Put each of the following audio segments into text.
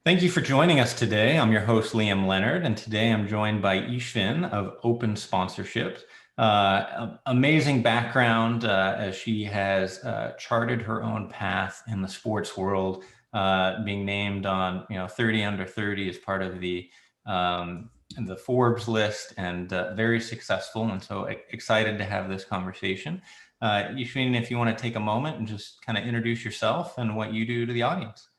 Thank you for joining us today. I'm your host, Liam Leonard, and today I'm joined by Ishveen of Open Sponsorships. Amazing background as she has charted her own path in the sports world, being named on 30 under 30 as part of the Forbes list, and very successful. And so excited to have this conversation. Ishveen, if you want to take a moment and just kind of introduce yourself and what you do to the audience.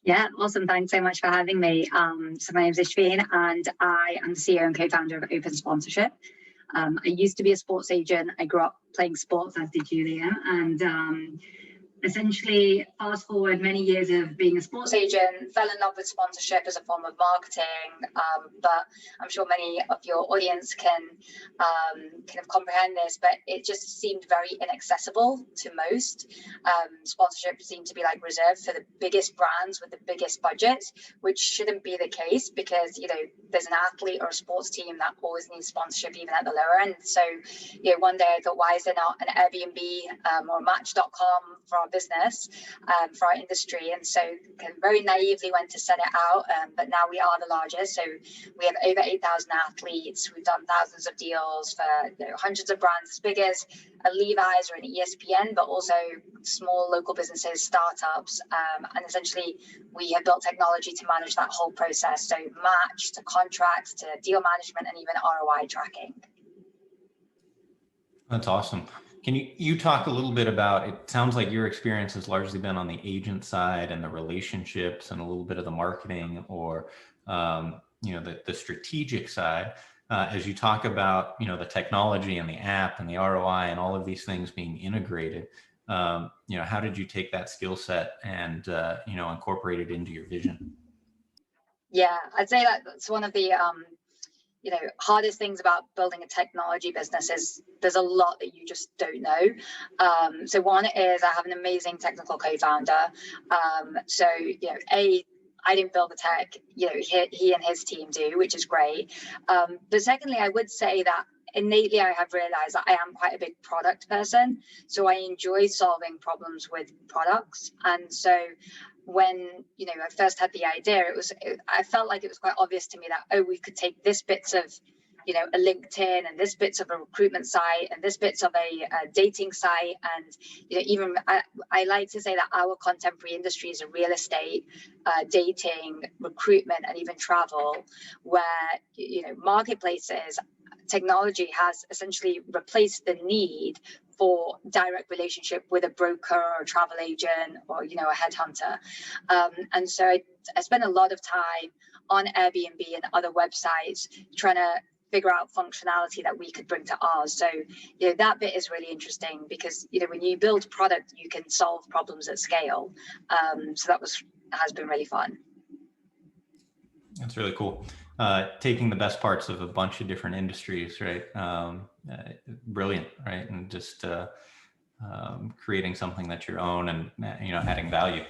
Yeah, awesome. Thanks so much for having me. So my name is Ishveen, and I am the CEO and co-founder of Open Sponsorship. I used to be a sports agent. I grew up playing sports, as did Julia, and essentially fast forward many years of being a sports agent, fell in love with sponsorship as a form of marketing, but I'm sure many of your audience can kind of comprehend this, but it just seemed very inaccessible to most. Sponsorship seemed to be like reserved for the biggest brands with the biggest budgets, which shouldn't be the case, because there's an athlete or a sports team that always needs sponsorship, even at the lower end. So one day I thought, why is there not an Airbnb or Match.com for our business, for our industry? And so kind of very naively went to set it out, but now we are the largest. So we have over 8,000 athletes. We've done thousands of deals for hundreds of brands as big as a Levi's or an ESPN, but also small local businesses, startups, and essentially we have built technology to manage that whole process. So match to contracts to deal management and even ROI tracking. That's awesome. Can you talk a little bit about, it sounds like your experience has largely been on the agent side and the relationships and a little bit of the marketing, or the strategic side, as you talk about the technology and the app and the ROI and all of these things being integrated. How did you take that skill set and incorporate it into your vision? Yeah, I'd say that's one of the hardest things about building a technology business is there's a lot that you just don't know. So one is I have an amazing technical co-founder. I didn't build the tech, he and his team do, which is great. But secondly, I would say that innately I have realized that I am quite a big product person. So I enjoy solving problems with products. And so when I first had the idea, I felt like it was quite obvious to me that we could take this bits of a LinkedIn, and this bits of a recruitment site, and this bits of a dating site, and even I like to say that our contemporary industries are real estate, dating, recruitment, and even travel, where marketplaces, technology has essentially replaced the need for direct relationship with a broker or a travel agent or a headhunter. And so I spent a lot of time on Airbnb and other websites trying to figure out functionality that we could bring to ours. So that bit is really interesting, because when you build product, you can solve problems at scale. So that has been really fun. That's really cool. Taking the best parts of a bunch of different industries, right? Brilliant, right? And just creating something that's your own and adding value.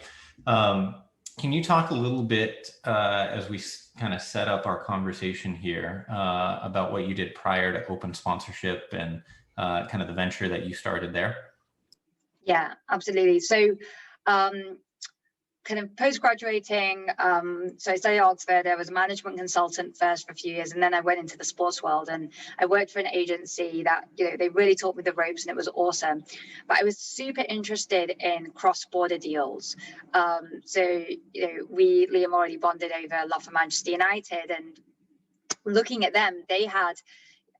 Can you talk a little bit as we kind of set up our conversation here about what you did prior to Open Sponsorship and kind of the venture that you started there? Yeah, absolutely. So kind of post-graduating, so I studied at Oxford. I was a management consultant first for a few years, and then I went into the sports world, and I worked for an agency that they really taught me the ropes, and it was awesome. But I was super interested in cross-border deals. Liam already bonded over love for Manchester United, and looking at them, they had,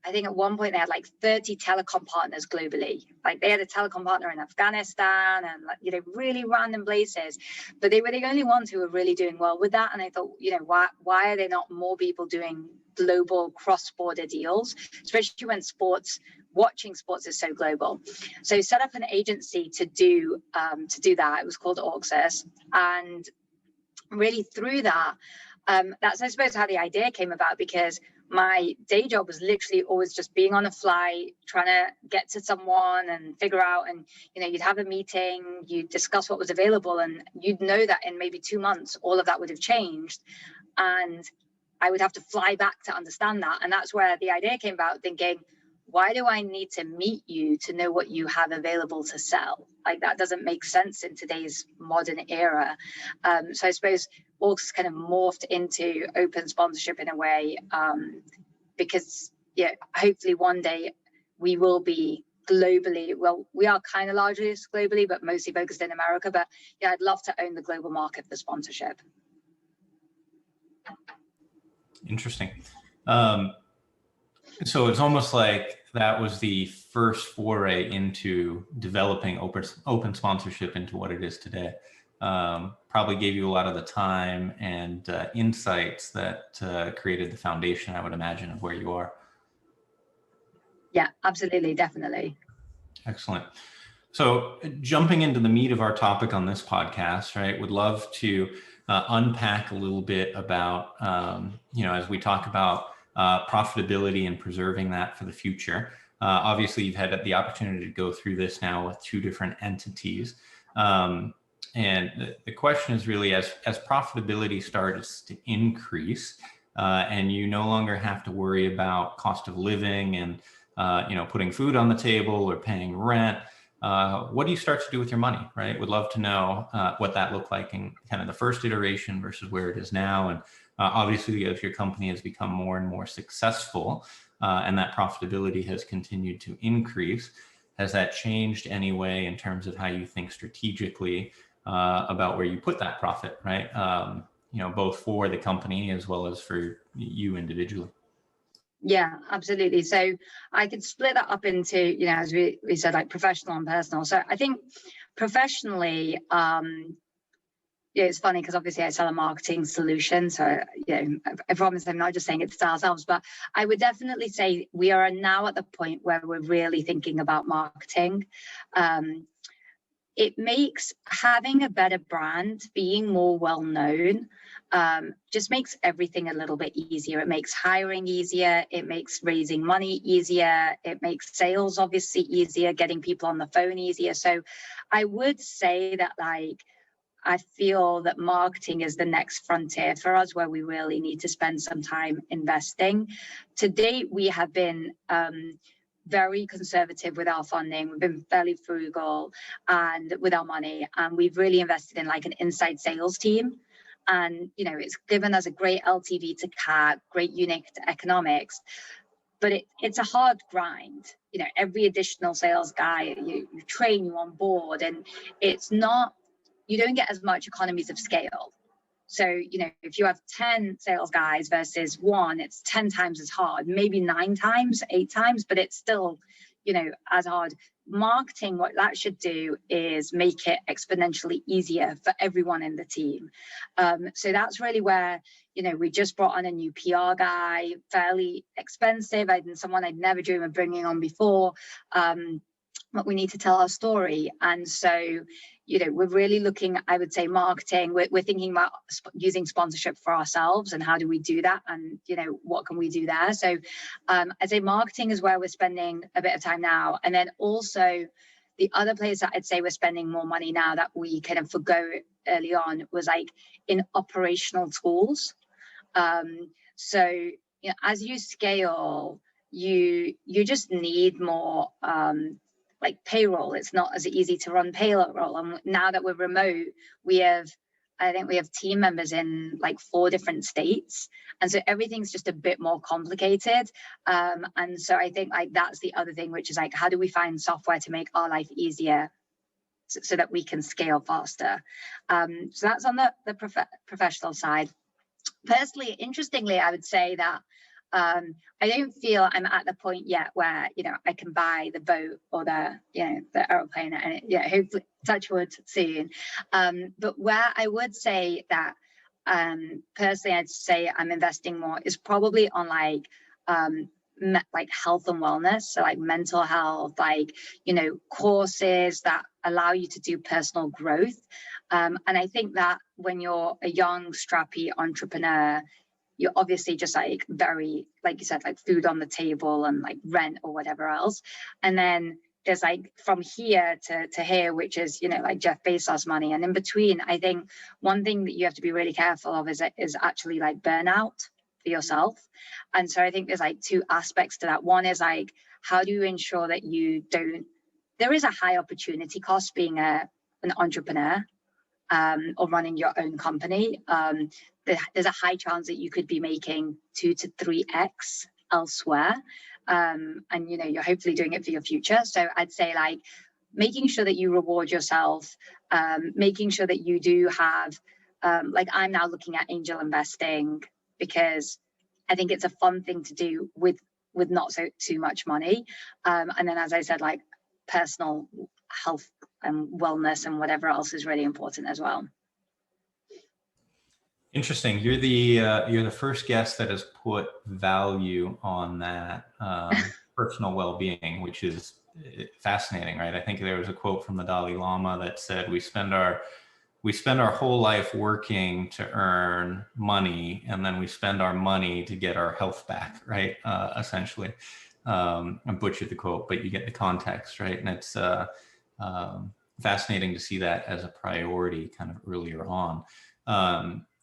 I think at one point they had like 30 telecom partners globally. Like they had a telecom partner in Afghanistan and really random places, but they were the only ones who were really doing well with that. And I thought, why are there not more people doing global cross-border deals, especially when watching sports is so global? So set up an agency to do that. It was called Auxus, and really through that, that's I suppose how the idea came about, because my day job was literally always just being on a flight, trying to get to someone and figure out, and you'd have a meeting, you'd discuss what was available, and you'd know that in maybe 2 months all of that would have changed, and I would have to fly back to understand that. And that's where the idea came about, thinking, why do I need to meet you to know what you have available to sell? Like that doesn't make sense in today's modern era. So I suppose also kind of morphed into open sponsorship in a way, because yeah, hopefully one day we will be globally, well, we are kind of largely globally, but mostly focused in America. But yeah, I'd love to own the global market for sponsorship. Interesting. So it's almost like that was the first foray into developing open sponsorship into what it is today. Probably gave you a lot of the time and insights that created the foundation, I would imagine, of where you are. Yeah, absolutely, definitely. Excellent. So jumping into the meat of our topic on this podcast, right, would love to unpack a little bit about, as we talk about profitability and preserving that for the future. Obviously, you've had the opportunity to go through this now with two different entities. And the question is really, as profitability starts to increase and you no longer have to worry about cost of living and, putting food on the table or paying rent, what do you start to do with your money, right? Would love to know what that looked like in kind of the first iteration versus where it is now. And obviously, if your company has become more and more successful and that profitability has continued to increase, has that changed any way in terms of how you think strategically about where you put that profit, right? Both for the company as well as for you individually. Yeah, absolutely. So I could split that up into, as we said, like professional and personal. So I think professionally, it's funny because obviously I sell a marketing solution. So, I promise I'm not just saying it to ourselves, but I would definitely say we are now at the point where we're really thinking about marketing. It makes having a better brand, being more well-known, just makes everything a little bit easier. It makes hiring easier. It makes raising money easier. It makes sales obviously easier, getting people on the phone easier. So I would say that I feel that marketing is the next frontier for us where we really need to spend some time investing. To date, we have been very conservative with our funding. We've been fairly frugal and with our money, and we've really invested in like an inside sales team. And it's given us a great LTV to CAC, great unit economics, but it's a hard grind. Every additional sales guy you train, you on board, and it's not, you don't get as much economies of scale. So, if you have 10 sales guys versus one, it's 10 times as hard, maybe 9 times, 8 times, but it's still, as hard. Marketing, what that should do is make it exponentially easier for everyone in the team. So that's really where, we just brought on a new PR guy, fairly expensive, and someone I'd never dreamed of bringing on before. But we need to tell our story. And so, we're really looking, I would say, marketing. We're thinking about using sponsorship for ourselves and how do we do that? And, what can we do there? So I'd say marketing is where we're spending a bit of time now. And then also the other place that I'd say we're spending more money now that we kind of forgo early on was like in operational tools. So, as you scale, you just need more like payroll. It's not as easy to run payroll. And now that we're remote, I think we have team members in like 4 different states. And so everything's just a bit more complicated. And so I think like that's the other thing, which is like, how do we find software to make our life easier so that we can scale faster? So that's on the professional side. Personally, interestingly, I would say that I don't feel I'm at the point yet where I can buy the boat or the aeroplane, and hopefully touch wood soon. But where I would say that personally I'd say I'm investing more is probably on like health and wellness, so like mental health, courses that allow you to do personal growth. And I think that when you're a young strappy entrepreneur, you're obviously just like very, like you said, like food on the table and like rent or whatever else. And then there's like from here to here, which is, like Jeff Bezos money. And in between, I think one thing that you have to be really careful of is actually like burnout for yourself. And so I think there's like 2 aspects to that. One is like, how do you ensure that you don't, there is a high opportunity cost being an entrepreneur. or running your own company, there's a high chance that you could be making 2 to 3x elsewhere. And you're hopefully doing it for your future. So I'd say like making sure that you reward yourself, making sure that you do have, like I'm now looking at angel investing because I think it's a fun thing to do with not too much money. And then, as I said, like personal health and wellness and whatever else is really important as well. Interesting. You're the first guest that has put value on that personal well-being, which is fascinating, right? I think there was a quote from the Dalai Lama that said, "We spend our whole life working to earn money, and then we spend our money to get our health back," right? Essentially, I butchered the quote, but you get the context, right? And it's fascinating to see that as a priority kind of earlier on.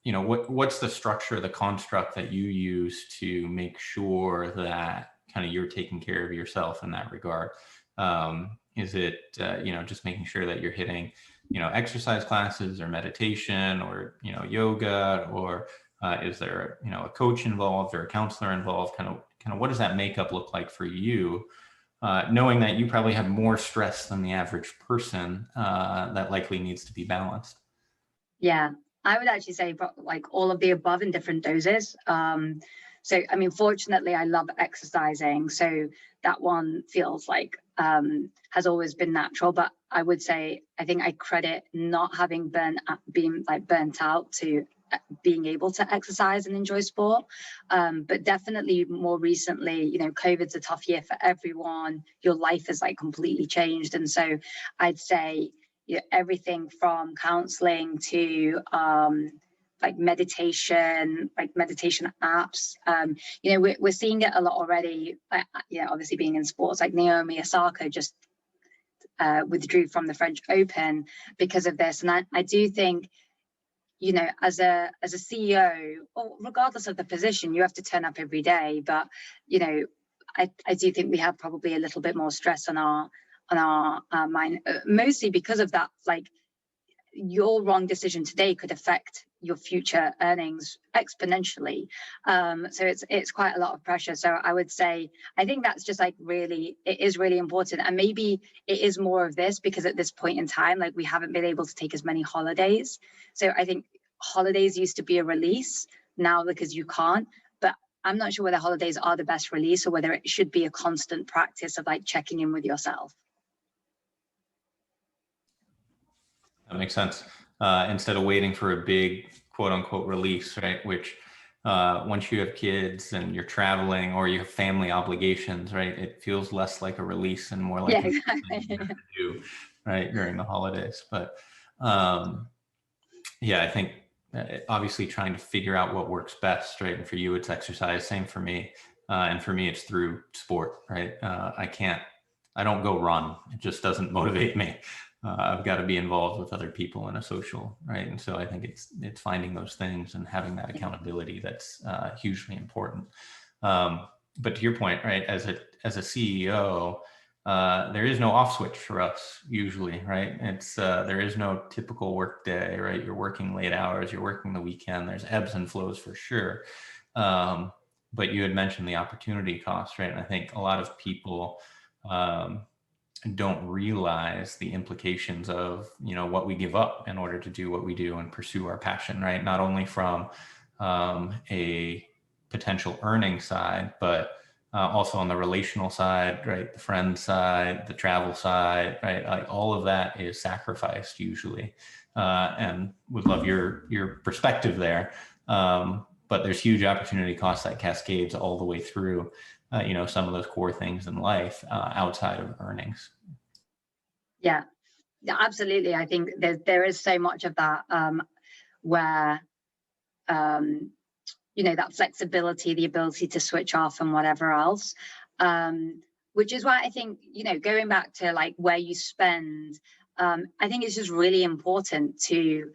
What's the structure, the construct that you use to make sure that kind of you're taking care of yourself in that regard? Is it, just making sure that you're hitting, exercise classes or meditation or, yoga, or is there, a coach involved or a counselor involved? Kind of what does that makeup look like for you? Knowing that you probably have more stress than the average person, that likely needs to be balanced. Yeah, I would actually say like all of the above in different doses. So, I mean, fortunately, I love exercising. So that one feels like has always been natural. But I would say, I think I credit not having being like burnt out to being able to exercise and enjoy sport. But definitely more recently, COVID's a tough year for everyone. Your life is like completely changed. And so I'd say, everything from counseling to like meditation apps. We're seeing it a lot already. Obviously being in sports, like Naomi Osaka just withdrew from the French Open because of this. And I do think, as a CEO, or regardless of the position, you have to turn up every day. But I do think we have probably a little bit more stress on our mind, mostly because of that. Like your wrong decision today could affect your future earnings exponentially. So it's quite a lot of pressure. So I would say, I think that's just like it is really important. And maybe it is more of this because at this point in time, like we haven't been able to take as many holidays. So I think holidays used to be a release now because you can't. But I'm not sure whether holidays are the best release or whether it should be a constant practice of like checking in with yourself. That makes sense. Instead of waiting for a big quote unquote release, right? Which once you have kids and you're traveling or you have family obligations, right? It feels less like a release and more like exactly. you have to do, right, during the holidays. But I think obviously trying to figure out what works best, right? And for you, it's exercise. Same for me. And for me, it's through sport, right? I don't go run. It just doesn't motivate me. I've got to be involved with other people in a social, right? And so I think it's finding those things and having that accountability that's hugely important. But to your point, right, as a CEO, there is no off switch for us usually, right? It's there is no typical work day, right? You're working late hours, you're working the weekend. There's ebbs and flows for sure. But you had mentioned the opportunity cost, right? And I think a lot of people don't realize the implications of what we give up in order to do what we do and pursue our passion, right? Not only from a potential earning side, but also on the relational side, right? The friend side, the travel side, right? Like all of that is sacrificed usually, and would love your perspective there. But there's huge opportunity costs that cascades all the way through some of those core things in life outside of earnings. Yeah, absolutely. I think there is so much of that where, that flexibility, the ability to switch off and whatever else, which is why I think, going back to like where you spend, I think it's just really important to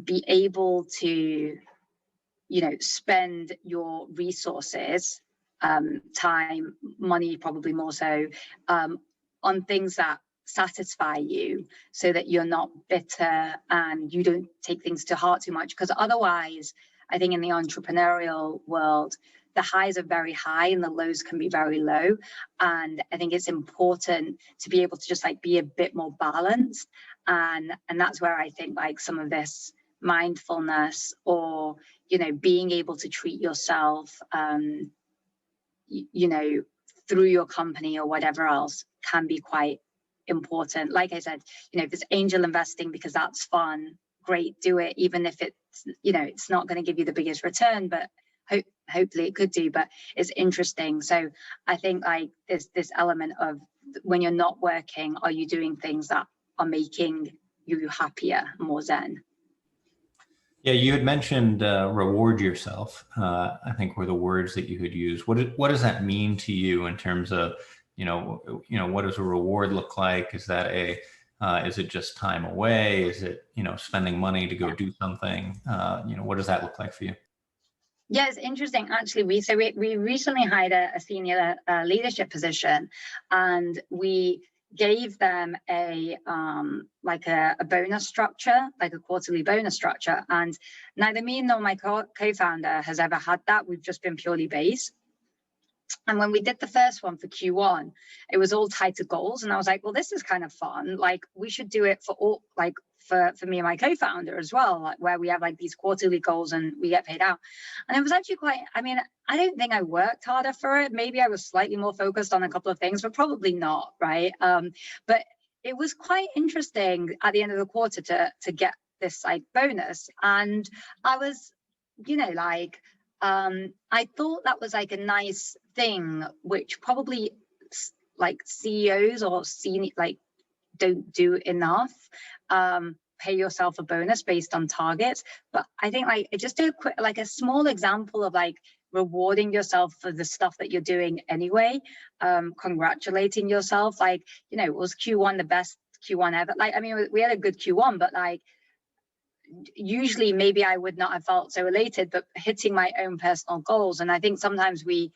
be able to, spend your resources, time, money, probably more so, on things that satisfy you, so that you're not bitter and you don't take things to heart too much. Because otherwise, I think in the entrepreneurial world, the highs are very high and the lows can be very low. And I think it's important to be able to just like be a bit more balanced. And that's where I think like some of this mindfulness, or, you know, being able to treat yourself, you know, through your company or whatever else, can be quite important. Like I said, you know, if it's angel investing because that's fun, great, do it, even if it's, you know, it's not going to give you the biggest return, but hopefully it could do. But it's interesting. So I think like this element of, when you're not working, are you doing things that are making you happier, more zen? Yeah, you had mentioned reward yourself. I think were the words that you had used. What does that mean to you in terms of, what does a reward look like? Is that is it just time away? Is it, spending money to go do something? What does that look like for you? Yeah, it's interesting. Actually, we recently hired a senior leadership position, and we gave them a bonus structure, like a quarterly bonus structure. And neither me nor my co-founder has ever had that. We've just been purely base. And when we did the first one for Q1, it was all tied to goals. And I was like, well, this is kind of fun. Like, we should do it for all, like for me and my co-founder as well, like where we have like these quarterly goals and we get paid out. And it was actually quite, I mean, I don't think I worked harder for it. Maybe I was slightly more focused on a couple of things, but probably not, right? But it was quite interesting at the end of the quarter to get this like bonus. And I was, I thought that was like a nice thing, which probably like CEOs or senior like don't do enough. Pay yourself a bonus based on targets. But I think like just a small example of like rewarding yourself for the stuff that you're doing anyway, congratulating yourself, like, was Q1 the best Q1 ever? Like, I mean, we had a good Q1, but like usually maybe I would not have felt so elated, but hitting my own personal goals. And I think sometimes we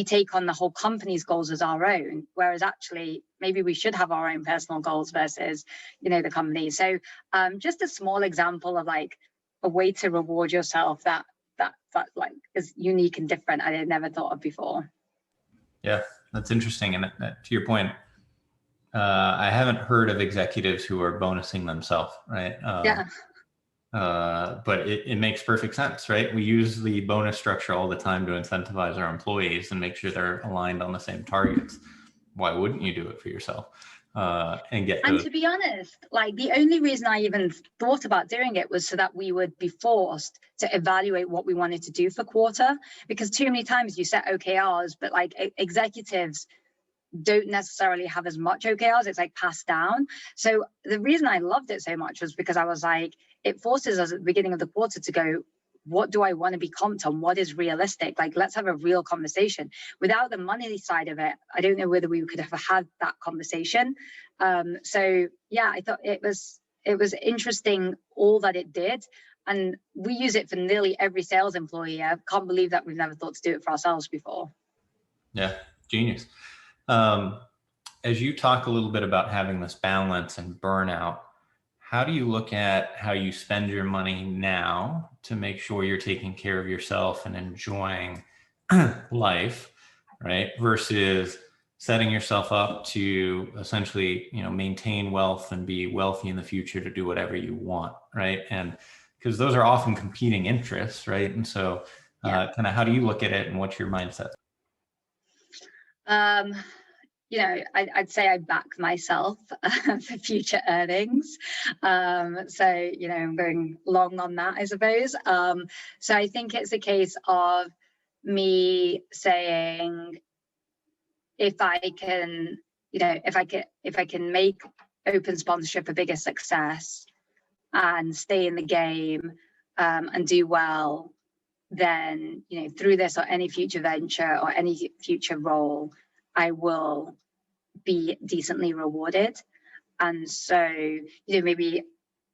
take on the whole company's goals as our own, whereas actually maybe we should have our own personal goals versus, the company. So just a small example of like a way to reward yourself that like is unique and different I had never thought of before. Yeah, that's interesting. And to your point, I haven't heard of executives who are bonusing themselves, right? Yeah. But it makes perfect sense, right? We use the bonus structure all the time to incentivize our employees and make sure they're aligned on the same targets. Why wouldn't you do it for yourself? And to be honest, like the only reason I even thought about doing it was so that we would be forced to evaluate what we wanted to do for quarter, because too many times you set OKRs, but like executives don't necessarily have as much OKRs. It's like passed down. So the reason I loved it so much was because I was like, it forces us at the beginning of the quarter to go, what do I want to be comped on? What is realistic? Like, let's have a real conversation. Without the money side of it, I don't know whether we could have had that conversation. So yeah, I thought it was interesting all that it did. And we use it for nearly every sales employee. I can't believe that we've never thought to do it for ourselves before. Yeah, genius. As you talk a little bit about having this balance and burnout, how do you look at how you spend your money now to make sure you're taking care of yourself and enjoying life, right? Versus setting yourself up to essentially, maintain wealth and be wealthy in the future to do whatever you want, right? And because those are often competing interests, right? And so kind of how do you look at it and what's your mindset? I'd say I back myself for future earnings. So, I'm going long on that, I suppose. So I think it's a case of me saying, if I can make open sponsorship a bigger success and stay in the game and do well, then, through this or any future venture or any future role, I will be decently rewarded. And so, maybe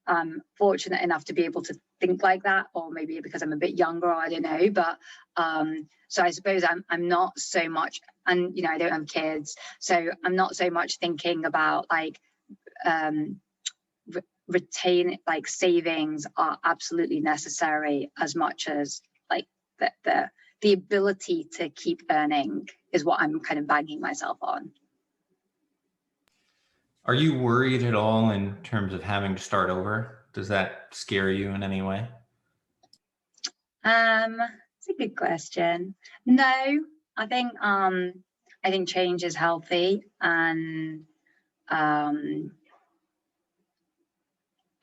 I'm fortunate enough to be able to think like that, or maybe because I'm a bit younger, or I don't know. But so I suppose I'm not so much, and you know, I don't have kids, so I'm not so much thinking about like retain, like savings are absolutely necessary as much as like the ability to keep earning is what I'm kind of banging myself on. Are you worried at all in terms of having to start over? Does that scare you in any way? It's a good question. No, I think change is healthy, and I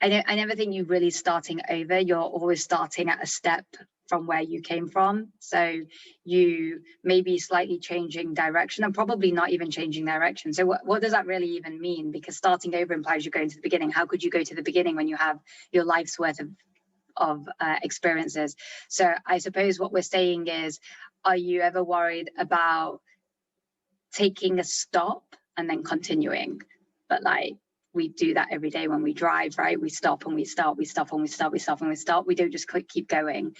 never think you're really starting over. You're always starting at a step from where you came from. So you may be slightly changing direction, and probably not even changing direction. So what does that really even mean? Because starting over implies you're going to the beginning. How could you go to the beginning when you have your life's worth of experiences? So I suppose what we're saying is, are you ever worried about taking a stop and then continuing? But like, we do that every day when we drive, right? We stop and we start, we stop and we stop, we stop and we stop. We don't just keep going.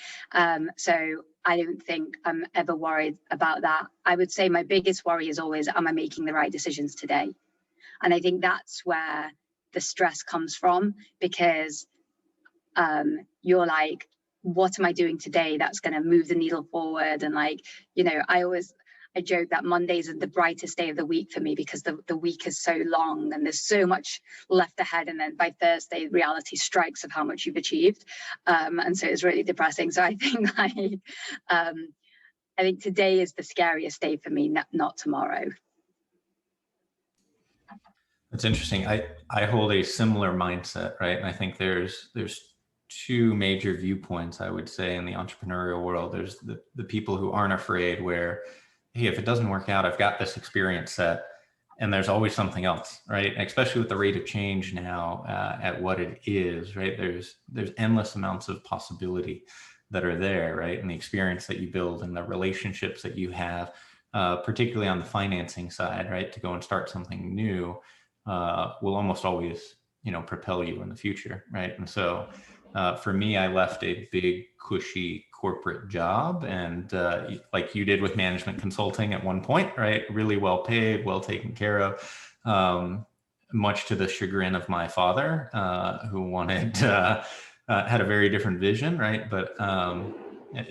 So I don't think I'm ever worried about that. I would say my biggest worry is always, am I making the right decisions today? And I think that's where the stress comes from, because you're like, what am I doing today that's going to move the needle forward? And like, you know, I joke that Mondays are the brightest day of the week for me, because the week is so long and there's so much left ahead. And then by Thursday, reality strikes of how much you've achieved. And so it's really depressing. So I think I think today is the scariest day for me, not tomorrow. That's interesting. I hold a similar mindset, right? And I think there's two major viewpoints, I would say, in the entrepreneurial world. There's the people who aren't afraid, where, hey, if it doesn't work out, I've got this experience set, and there's always something else, right? Especially with the rate of change now at what it is, right? There's endless amounts of possibility that are there, right? And the experience that you build and the relationships that you have, particularly on the financing side, right? To go and start something new will almost always, you know, propel you in the future, right? And so for me, I left a big, cushy corporate job, and like you did with management consulting at one point, right? Really well paid, well taken care of, much to the chagrin of my father, who wanted, had a very different vision, right? But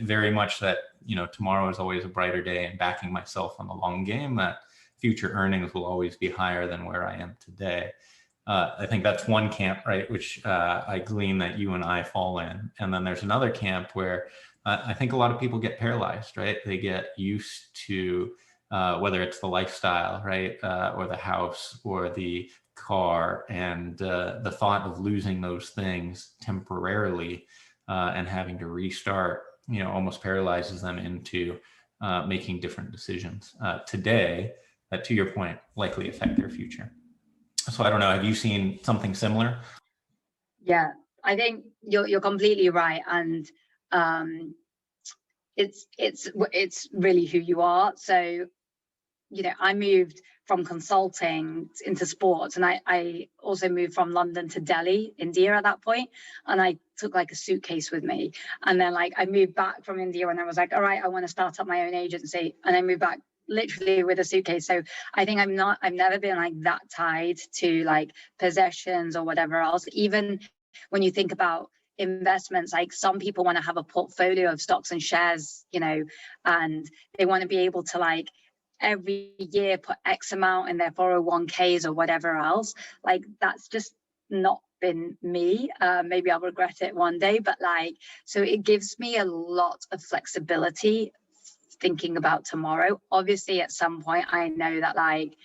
very much that, you know, tomorrow is always a brighter day, and backing myself on the long game, that future earnings will always be higher than where I am today. I think that's one camp, right, which I glean that you and I fall in. And then there's another camp where I think a lot of people get paralyzed, right? They get used to whether it's the lifestyle, right, or the house or the car, and the thought of losing those things temporarily and having to restart, you know, almost paralyzes them into making different decisions today that, to your point, likely affect their future. So I don't know, have you seen something similar? Yeah, I think you're completely right. And it's really who you are. So, you know, I moved from consulting into sports, and I also moved from London to Delhi, India at that point. And I took like a suitcase with me. And then like I moved back from India, and I was like, all right, I want to start up my own agency. And I moved back literally with a suitcase. So I think I've never been like that tied to like possessions or whatever else. Even when you think about investments, like some people want to have a portfolio of stocks and shares, you know, and they want to be able to like every year put X amount in their 401ks or whatever else. Like that's just not been me. Maybe I'll regret it one day, but like, so it gives me a lot of flexibility thinking about tomorrow. Obviously at some point I know that like,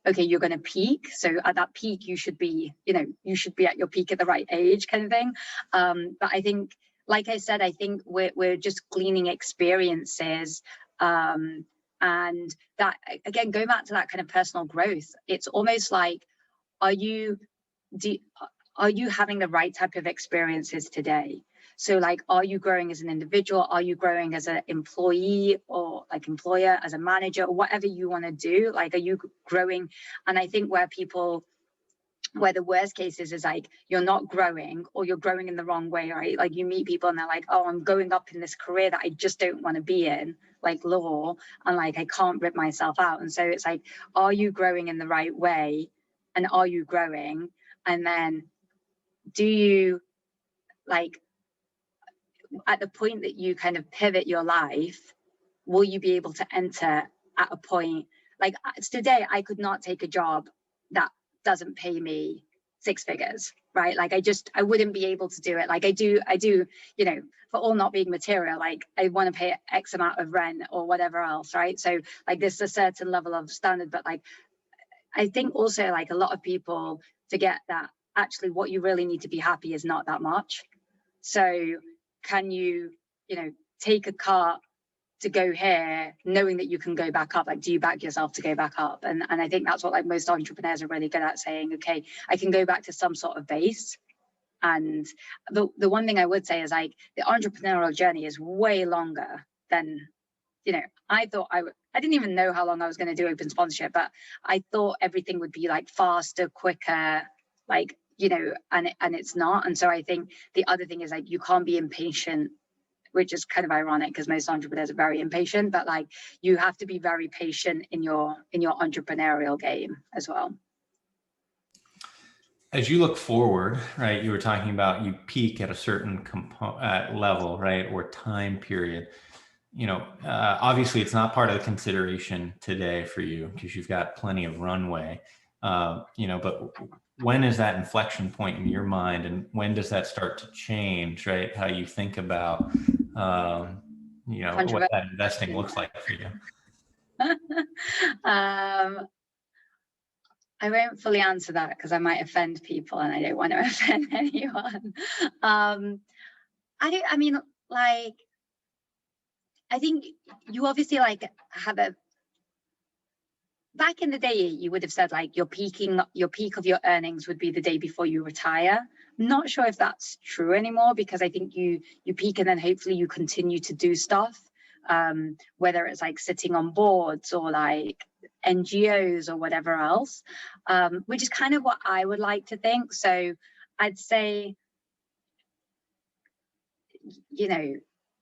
okay, you're going to peak, so at that peak you should be, you know, you should be at your peak at the right age, kind of thing. But I think, like I said, I think we're just gleaning experiences, and that, again, going back to that kind of personal growth, it's almost like, are you having the right type of experiences today? So like, are you growing as an individual? Are you growing as an employee, or like employer, as a manager, or whatever you want to do? Like, are you growing? And I think where people where the worst cases is like you're not growing, or you're growing in the wrong way, right? Like you meet people and they're like, oh, I'm going up in this career that I just don't want to be in, like law, and like I can't rip myself out. And so it's like, are you growing in the right way, and are you growing? And then do you, like, at the point that you kind of pivot your life, will you be able to enter at a point, like today I could not take a job that doesn't pay me 6 figures, right? Like I wouldn't be able to do it. Like I do, you know, for all not being material, like I want to pay X amount of rent or whatever else, right? So like there's a certain level of standard, but like I think also like a lot of people forget that actually what you really need to be happy is not that much. So can you, you know, take a cut to go here, knowing that you can go back up? Like, do you back yourself to go back up? And I think that's what like most entrepreneurs are really good at, saying, okay, I can go back to some sort of base. And the one thing I would say is like the entrepreneurial journey is way longer than, you know, I thought I didn't even know how long I was going to do open sponsorship, but I thought everything would be like faster, quicker, like, you know, and it's not. And so I think the other thing is like you can't be impatient, which is kind of ironic because most entrepreneurs are very impatient, but like you have to be very patient in your entrepreneurial game as well. As you look forward, right, you were talking about you peak at a certain level, right, or time period. You know, obviously it's not part of the consideration today for you because you've got plenty of runway, you know, but when is that inflection point in your mind, and when does that start to change, right? How you think about, you know, what that investing looks like for you. I won't fully answer that because I might offend people and I don't want to offend anyone. I mean, like, I think you obviously like have a, back in the day, you would have said like your peak of your earnings would be the day before you retire. I'm not sure if that's true anymore, because I think you peak and then hopefully you continue to do stuff, whether it's like sitting on boards or like NGOs or whatever else, which is kind of what I would like to think. So I'd say, you know,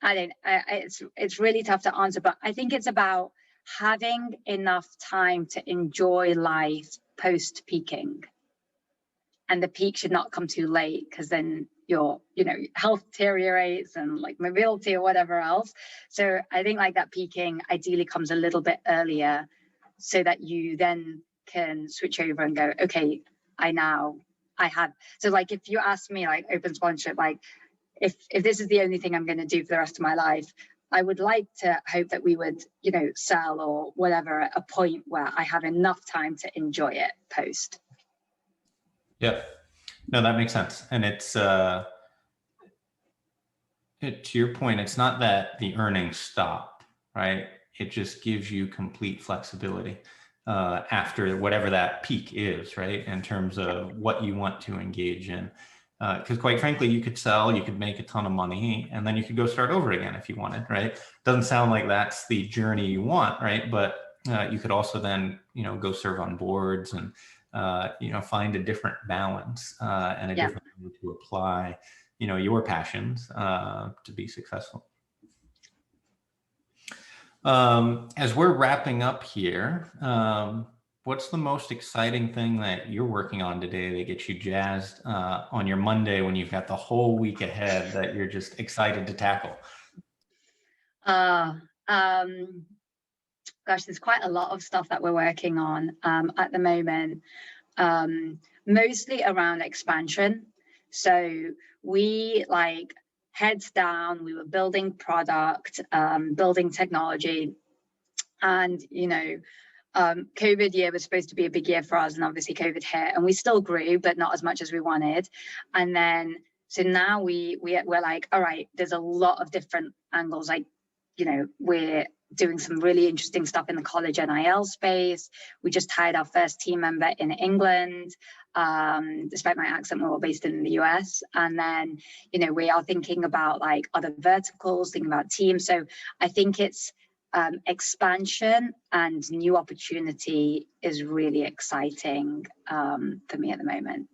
it's really tough to answer, but I think it's about having enough time to enjoy life post peaking. And the peak should not come too late, because then your, you know, health deteriorates and like mobility or whatever else. So I think like that peaking ideally comes a little bit earlier, so that you then can switch over and go, okay, I have. So like if you ask me like open sponsorship, like if this is the only thing I'm going to do for the rest of my life, I would like to hope that we would, you know, sell or whatever at a point where I have enough time to enjoy it post. Yep. No, that makes sense. And it's, to your point, it's not that the earnings stop, right? It just gives you complete flexibility after whatever that peak is, right? In terms of what you want to engage in. Because quite frankly, you could sell, you could make a ton of money, and then you could go start over again if you wanted, right? Doesn't sound like that's the journey you want, right? But you could also then, you know, go serve on boards and, you know, find a different balance and a different way to apply, you know, your passions to be successful. As we're wrapping up here, what's the most exciting thing that you're working on today that gets you jazzed on your Monday when you've got the whole week ahead that you're just excited to tackle? Gosh, there's quite a lot of stuff that we're working on at the moment, mostly around expansion. So we like heads down, we were building product, building technology, and, you know, COVID year was supposed to be a big year for us, and obviously COVID hit, and we still grew, but not as much as we wanted. And then, so now we're like, all right, there's a lot of different angles. Like, you know, we're doing some really interesting stuff in the college NIL space. We just hired our first team member in England. Despite my accent, we're all based in the US. And then, you know, we are thinking about like other verticals, thinking about teams. So I think it's expansion and new opportunity is really exciting for me at the moment.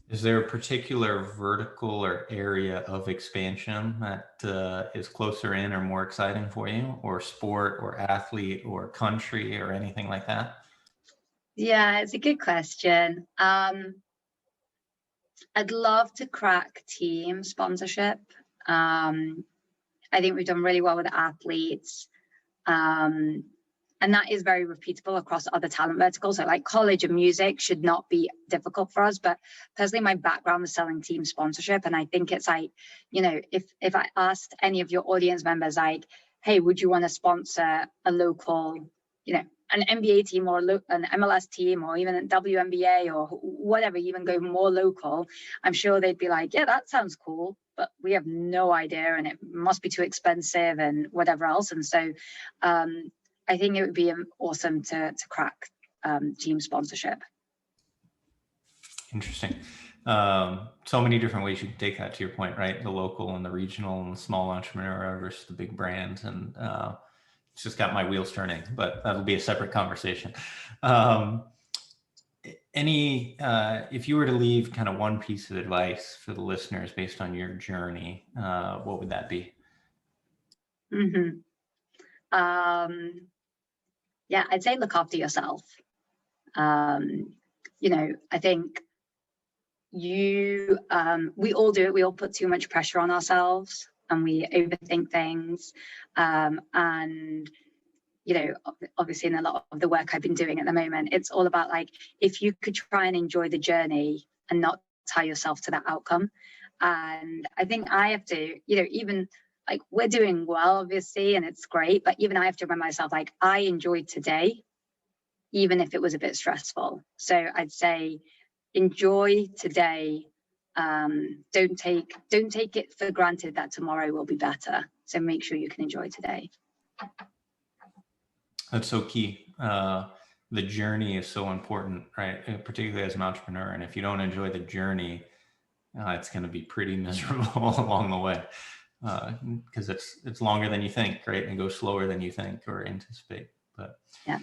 Is there a particular vertical or area of expansion that is closer in or more exciting for you, or sport or athlete or country or anything like that? Yeah, it's a good question. I'd love to crack team sponsorship. I think we've done really well with athletes. And that is very repeatable across other talent verticals. So like college and music should not be difficult for us. But personally, my background was selling team sponsorship. And I think it's like, you know, if I asked any of your audience members, like, hey, would you want to sponsor a local, you know, an NBA team or an MLS team or even a WNBA or whatever, even go more local, I'm sure they'd be like, yeah, that sounds cool, but we have no idea and it must be too expensive and whatever else. And so I think it would be awesome to crack team sponsorship. Interesting. So many different ways you can take that, to your point, right? The local and the regional and the small entrepreneur versus the big brands. And it's just got my wheels turning, but that'll be a separate conversation. If you were to leave kind of one piece of advice for the listeners based on your journey, what would that be? Mm-hmm. Yeah, I'd say look after yourself. You know, I think we all do it. We all put too much pressure on ourselves and we overthink things. And, you know, obviously in a lot of the work I've been doing at the moment, it's all about like, if you could try and enjoy the journey and not tie yourself to that outcome. And I think I have to, you know, even like we're doing well, obviously, and it's great, but even I have to remind myself, like, I enjoyed today, even if it was a bit stressful. So I'd say enjoy today. Don't take it for granted that tomorrow will be better. So make sure you can enjoy today. That's so key. The journey is so important, right? Particularly as an entrepreneur. And if you don't enjoy the journey, it's going to be pretty miserable along the way. Because it's longer than you think, right? And it goes slower than you think or anticipate. But yeah,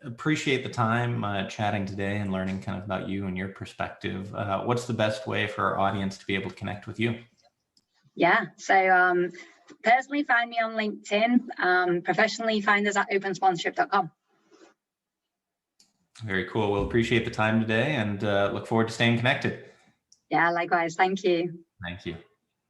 appreciate the time chatting today and learning kind of about you and your perspective. What's the best way for our audience to be able to connect with you? Yeah, so personally, find me on LinkedIn. Professionally, find us at opensponsorship.com. Very cool. We'll appreciate the time today and look forward to staying connected. Yeah, likewise. Thank you. Thank you.